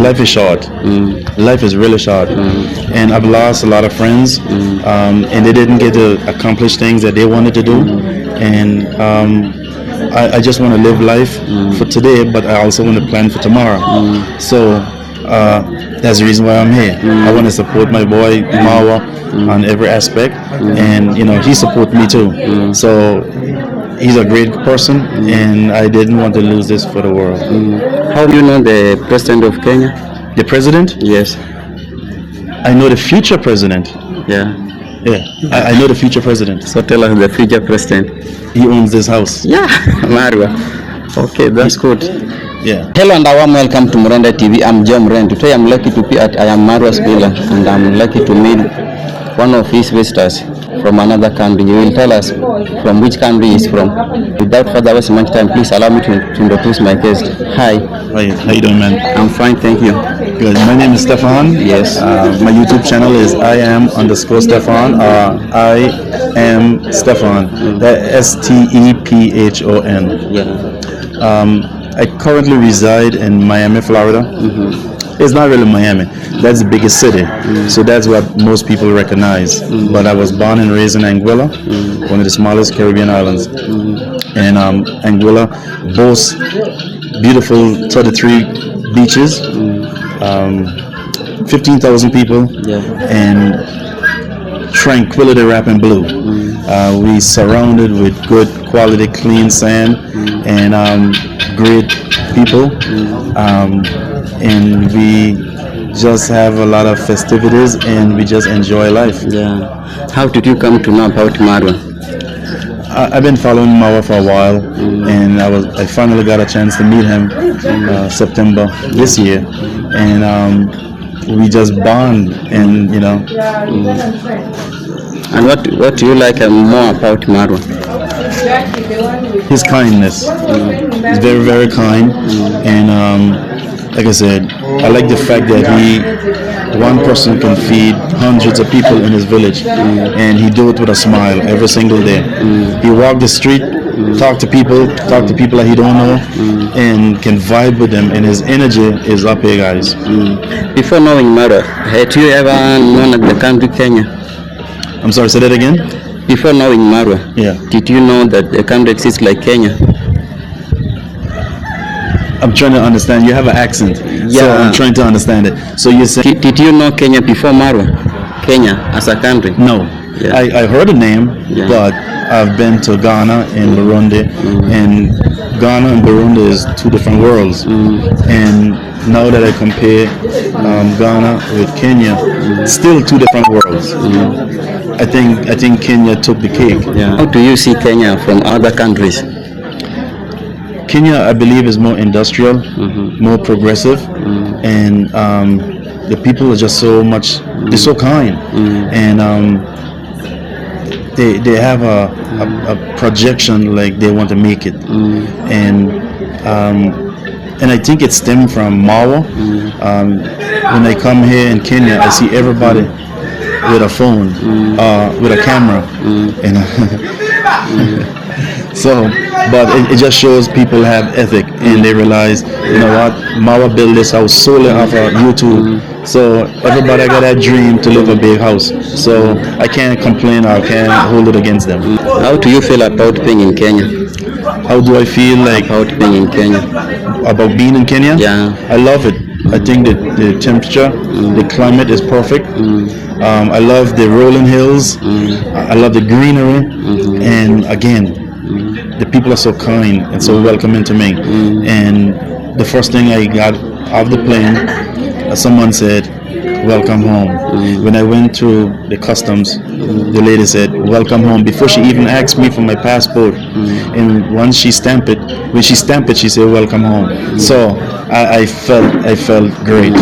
life is short. Life is really short, and I've lost a lot of friends, and they didn't get to accomplish things that they wanted to do, and I just want to live life for today, but I also want to plan for tomorrow. So that's the reason why I'm here. I want to support my boy Mawa on every aspect, and he supports me too. So he's a great person, and I didn't want to lose this for the world. How do you know the president of Kenya? The president? Yes. I know the future president. Yeah. Yeah, I know the future president. So tell us the future president. He owns this house. Yeah, Marwa. Okay, that's good. Yeah. Hello and a warm welcome to Murenda TV. I'm Joe Murenda. Today I'm lucky to be at I am Marwa's villa, and I'm lucky to meet one of his visitors from another country. He will tell us from which country he is from. Without further wasting much time, please allow me to introduce my guest. Hi. Hi, how you doing, man? I'm fine, thank you. Good. My name is Stefan. Yes. My YouTube channel is IAM_Stefan. I am Stefan. STEPHON. Yeah. I currently reside in Miami, Florida. It's not really Miami. That's the biggest city. So that's what most people recognize. But I was born and raised in Anguilla, one of the smallest Caribbean islands. And Anguilla boasts beautiful 33 beaches, 15,000 people, and tranquility wrapping blue. We surrounded with good quality clean sand and great people, and we just have a lot of festivities, and we just enjoy life. Yeah. How did you come to know about Marwa? I've been following Mawa for a while, and I finally got a chance to meet him September this year, and we just bond, and And what do you like more about Marwa? His kindness. He's very, very kind, and like I said, I like the fact that one person can feed hundreds of people in his village, and he do it with a smile every single day. He walk the street, talk to people that he don't know, and can vibe with them, and his energy is up here, guys. Before knowing Marwa, had you ever known of the country Kenya? I'm sorry, say that again? Before knowing Marwa, did you know that the country exists like Kenya? I'm trying to understand. You have an accent, so I'm trying to understand it. So you say, did you know Kenya before Marwa? Kenya as a country? No. I heard the name, but I've been to Ghana and Burundi, and Ghana and Burundi is two different worlds. And now that I compare Ghana with Kenya, still two different worlds. I think Kenya took the cake. How do you see Kenya from other countries? Kenya, I believe, is more industrial, more progressive, and the people are just they're so kind, and they have a projection like they want to make it, and I think it stemmed from Mawa. When I come here in Kenya, I see everybody with a phone, with a camera, and so, but it just shows people have ethic, and they realize, what, Mawa built this house solely off of YouTube. So everybody got that dream to live a big house. So I can't complain, or I can't hold it against them. How do you feel about being in Kenya? How do I feel about being in Kenya? About being in Kenya? Yeah. I love it. I think that the temperature, the climate is perfect. I love the rolling hills. I love the greenery, and again, the people are so kind and so welcoming to me. And the first thing I got off the plane, someone said, "Welcome home." When I went through the customs, the lady said, "Welcome home," before she even asked me for my passport. And when she stamped it, she said, "Welcome home." So I felt great.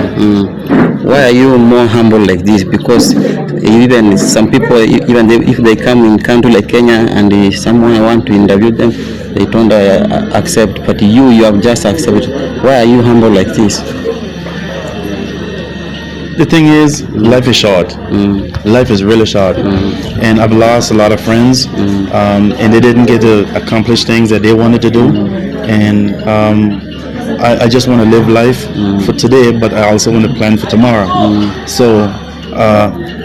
Why are you more humble like this? Because even some people, if they come in country like Kenya and someone want to interview them, they don't accept. But you have just accepted. Why are you humble like this? The thing is, life is short. Life is really short, and I've lost a lot of friends, and they didn't get to accomplish things that they wanted to do, and I just want to live life for today, but I also want to plan for tomorrow. So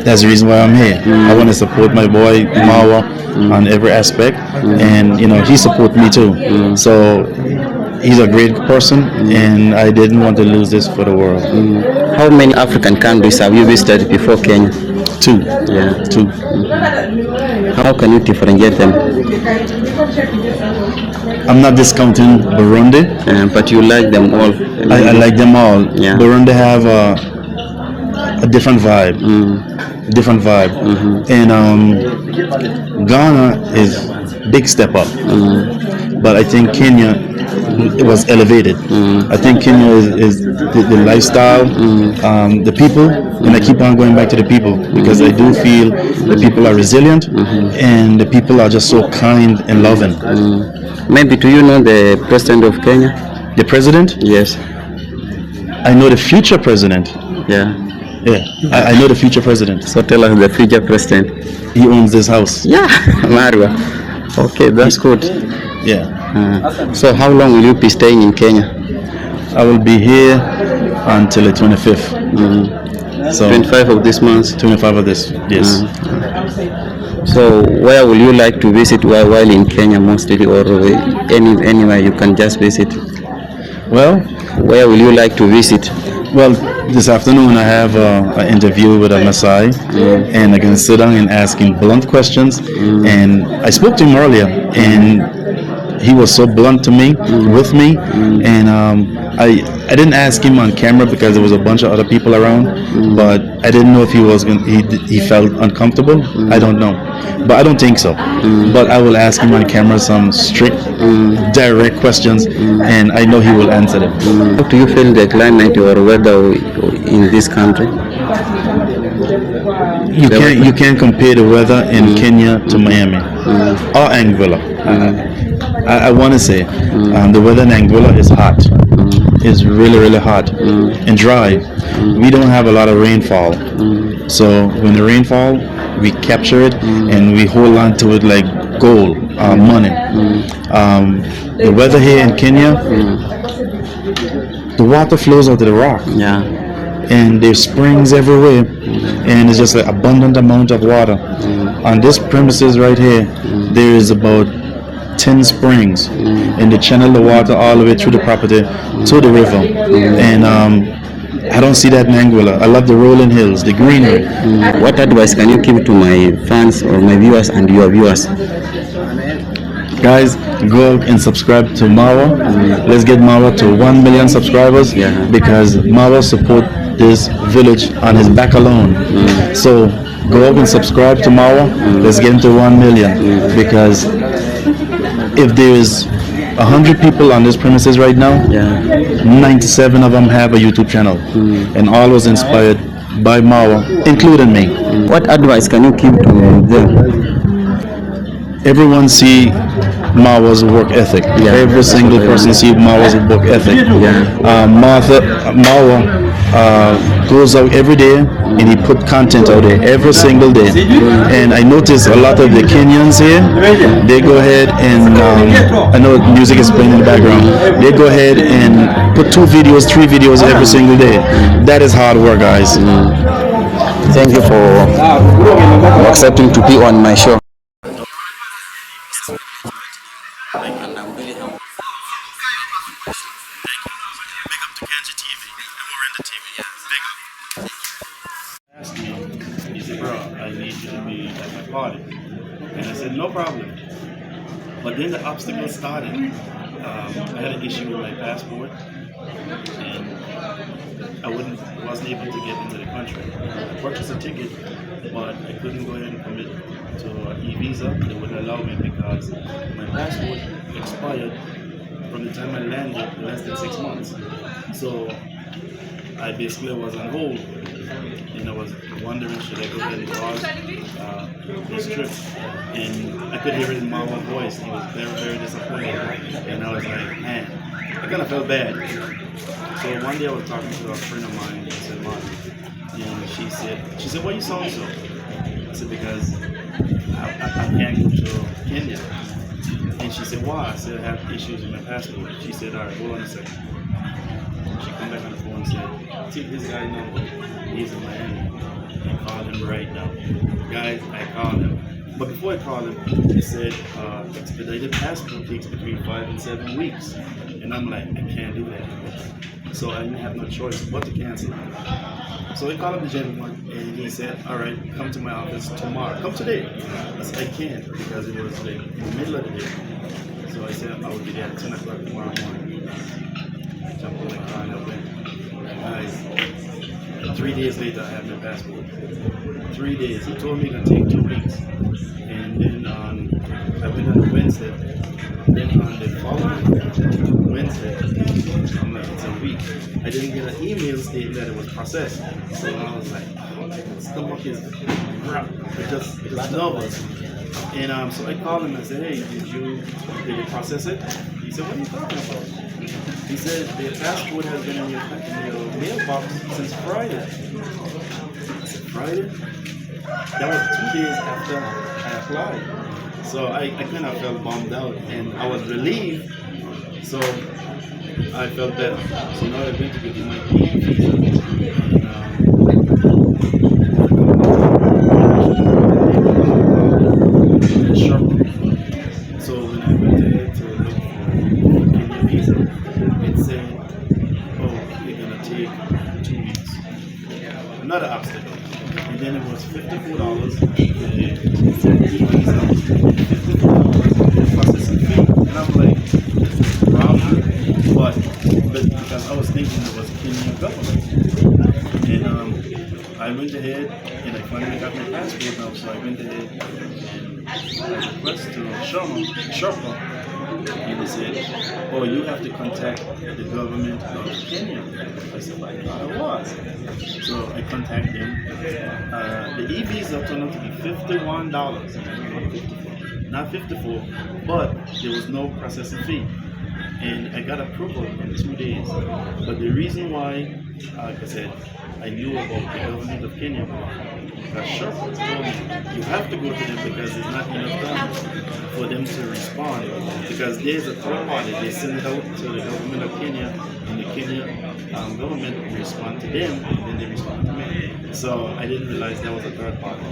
that's the reason why I'm here. I want to support my boy Marwa on every aspect, and you know he support me too. So he's a great person, and I didn't want to lose this for the world. How many African countries have you visited before Kenya? 2. Yeah. 2. How can you differentiate them? I'm not discounting Burundi. But you like them all. I like them all. Yeah. Burundi have a different vibe. Different vibe. And Ghana is big step up. But I think Kenya, it was elevated. I think Kenya is the lifestyle, the people, and I keep on going back to the people because I do feel the people are resilient and the people are just so kind and loving. Maybe do you know the president of Kenya? The president? Yes. I know the future president. Yeah. Yeah, I know the future president. So tell us the future president. He owns this house. Yeah, Marwa. Okay, that's good. Yeah. So how long will you be staying in Kenya? I will be here until the 25th. So 25 of this month. 25 of this, yes. So where will you like to visit while in Kenya mostly, or anywhere you can just visit? Well, where will you like to visit? Well, this afternoon I have an interview with a Maasai, and I can sit down and ask him blunt questions. And I spoke to him earlier, and he was so blunt to me, with me, and I didn't ask him on camera because there was a bunch of other people around, but I didn't know if he felt uncomfortable. I don't know, but I don't think so. But I will ask him on camera some strict, direct questions, and I know he will answer them. How do you feel the climate or weather in this country? You can't compare the weather in Kenya to Miami or Angola. I want to say the weather in Angola is hot. It's really hot and dry. We don't have a lot of rainfall. So when the rainfall, we capture it and we hold on to it like gold, money. The weather here in Kenya, the water flows out of the rock. Yeah. And there's springs everywhere, and it's just an abundant amount of water. On this premises right here, there is about 10 springs, and they channel the water all the way through the property to the river. And I don't see that in Angola. I love the rolling hills, the greenery. What advice can you give to my fans or my viewers and your viewers? Guys, go and subscribe to Marwa. Let's get Marwa to 1 million subscribers, because Marwa support this village on his back alone. So go up and subscribe to Marwa. Let's get him to 1 million, because if there's 100 people on this premises right now, 97 of them have a YouTube channel, and all was inspired by Marwa, including me. What advice can you give to them? Everyone see Marwa's work ethic. Every single person see Marwa's work ethic. Marwa goes out every day and he put content out there every single day. And I notice a lot of the Kenyans here, they go ahead and I know music is playing in the background. They go ahead and put 2 videos, 3 videos every single day. That is hard work, guys. Thank you for accepting to be on my show. And I'm really humble. Big up to Kenji TV, and we're in the TV. Big up. Asked me, he said, bro, I need you to be at my party. And I said, no problem. But then the obstacles started. I had an issue with my passport, and I wasn't able to get into the country. I purchased a ticket, but I couldn't go ahead and commit to an e-visa. They wouldn't allow me because my passport expired from the time I landed less than 6 months. So I basically was on hold, and I was wondering, should I go ahead and pause this trip? And I could hear it in Marwa's voice. He was very disappointed, and I was like, man, I kind of felt bad. So one day I was talking to a friend of mine in St. Martin, and she said, why you sound so? I said, because I can't go to Kenya. And she said, why? I said, I have issues with my passport. She said, all right, hold on a second. she come back on the phone and said, see this guy number, he's in Miami. I called him right now. Guys, I called him. But before I called him, he said expedited passport takes between 5 and 7 weeks. And I'm like, I can't do that. So I didn't have no choice but to cancel. So I called up the gentleman and he said, all right, come to my office tomorrow. Come today. I said, I can't because it was like in the middle of the day. So I said, I will be there at 10 o'clock tomorrow morning. I jumped in the car and I went. Guys, 3 days later, I have my passport. 3 days. He told me it would take 2 weeks. And then I went on a Wednesday. Then on the following Wednesday, I'm like, it's a week. I didn't get an email stating that it was processed. So I was like, oh, my stomach is just nervous. And so I called him and said, hey, did you process it? He said, what are you talking about? He said, the passport has been in your mailbox since Friday. I said, Friday? That was 2 days after I applied. So I kind of felt bummed out and I was relieved. So I felt better. So now I'm going to get my visa. So when I went ahead to look for Kenya visa, it said, oh, you're going to take 2 weeks. Another obstacle. And then it was $54 processing fee. And I'm like, but because I was thinking it was Kenyan government. And I went ahead and I finally got my passport now, so I went ahead and I requested to Sherpa. And they said, oh, you have to contact the government of Kenya. I said, I thought it was. So I contacted them. The e-visa turned out to be $51, not $54, but there was no processing fee. And I got approval in 2 days. But the reason why, like I said, I knew about the government of Kenya, because Sherpa told me, you have to go to them because there's not enough time for them to respond. Because there's a third party, they send it out to the government of Kenya, and the Kenya government will respond to them, and then they respond to me. So I didn't realize that was a third party. I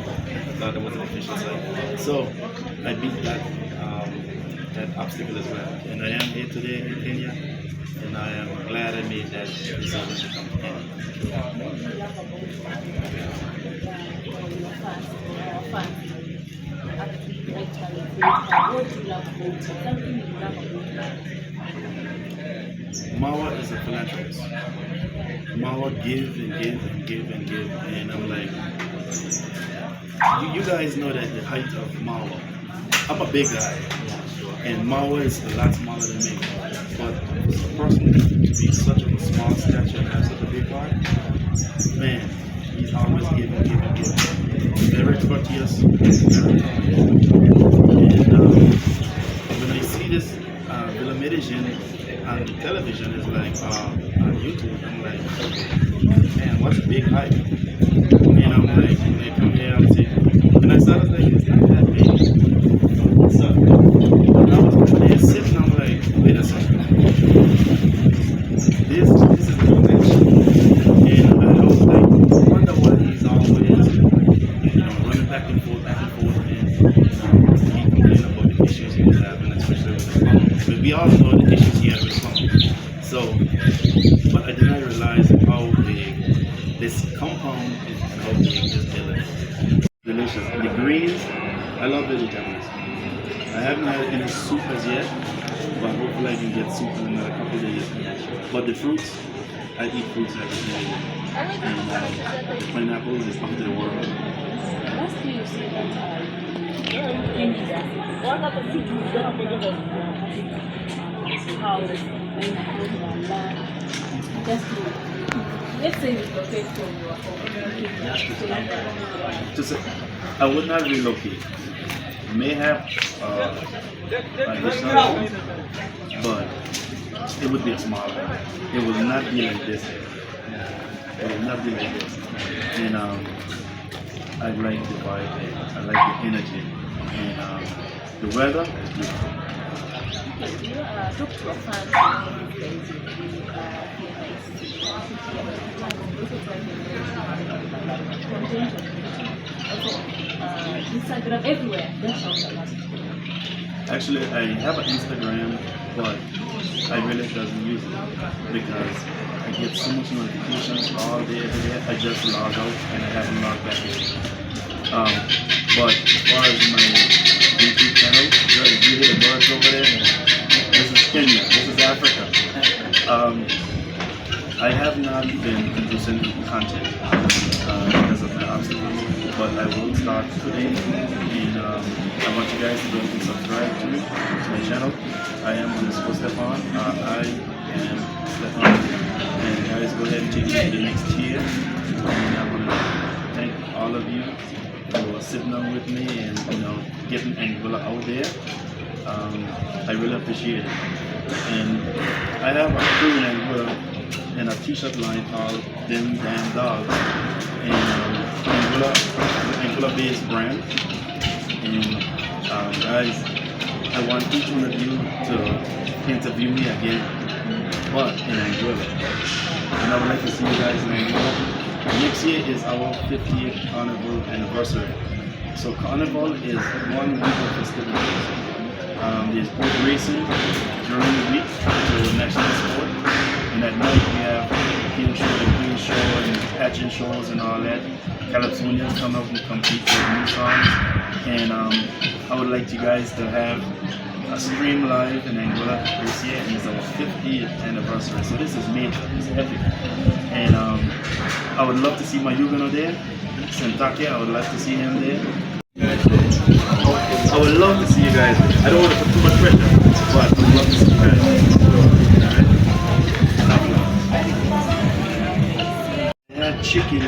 thought it was an official site. So I beat that obstacle as well. And I am here today in Kenya, and I am glad I made that decision to come to Kenya. Mawa is a philanthropist. Mawa give and give and give and give, and I'm like, you guys know that the height of Mawa. I'm a big guy, and Mawa is a lot smaller than me. But for a person to be such a small stature and have such a big heart, man, he's always giving, giving, giving. Very courteous, very kind. And when I see this Villa Medellin on television, it's like on YouTube, I'm like, man, what's a big hype? And I'm like, when they come here, I'm saying, and I started like, it's not that big. What's up? And I was there sitting, I'm like, wait a second. This is a connection. And I was like, I wonder why he's always, running back and forth, and he complaining about the issues he was having, especially with his mom. But we all know the issues he had with his mom. So, but I did not realize how big this compound is and how big this village is. Delicious. The greens, I love vegetables. I haven't had any soup as yet, but hopefully I can get soup in another couple of days. But the fruits, I eat fruits every day. And the pineapples is up to the world. Last year you said that India, one of the cities how just let's say you locate from your home. I would not relocate. May have additional home, but it would be a smaller home. It would not be like this. It would not be like this. And I like the vibe. I like the energy. And the weather is beautiful. Okay, you talk to a fan Instagram everywhere. That's all. Actually, I have an Instagram, but I really doesn't use it because I get so much notifications all day, every day. I just log out and I haven't logged back in. But as far as my YouTube channel, if you hear the birds over there, this is Kenya, this is Africa. I have not been producing content because of the obstacles, but I will start today, and I want you guys to go and subscribe to my channel. I am underscore Stefan. I am Stefan, and guys, go ahead and take it to the next tier. And I want to thank all of you for sitting on with me and getting Anguilla out there. I really appreciate it. And I have a crew in Anguilla and a t-shirt line called Them Damn Dogs, and Anguilla based brand. And guys, I want each one of you to interview me again, but in Anguilla. And I would like to see you guys in Anguilla. Next year is our 50th Carnival anniversary. So Carnival is 1 week of festivities. There's boat racing during the week, so national sport. And at night we have King Show, the Queen Show, and pageant shows and all that. Calypsonians come up and compete with new songs. And I would like you guys to have a stream live in Anguilla this year, and it's our 50th anniversary. So this is major, it's epic. And I would love to see my Yugano there. Sentake, I would love to see him there. I would love to see you guys. I don't want to put too much pressure, but I would love to see you guys. I had chicken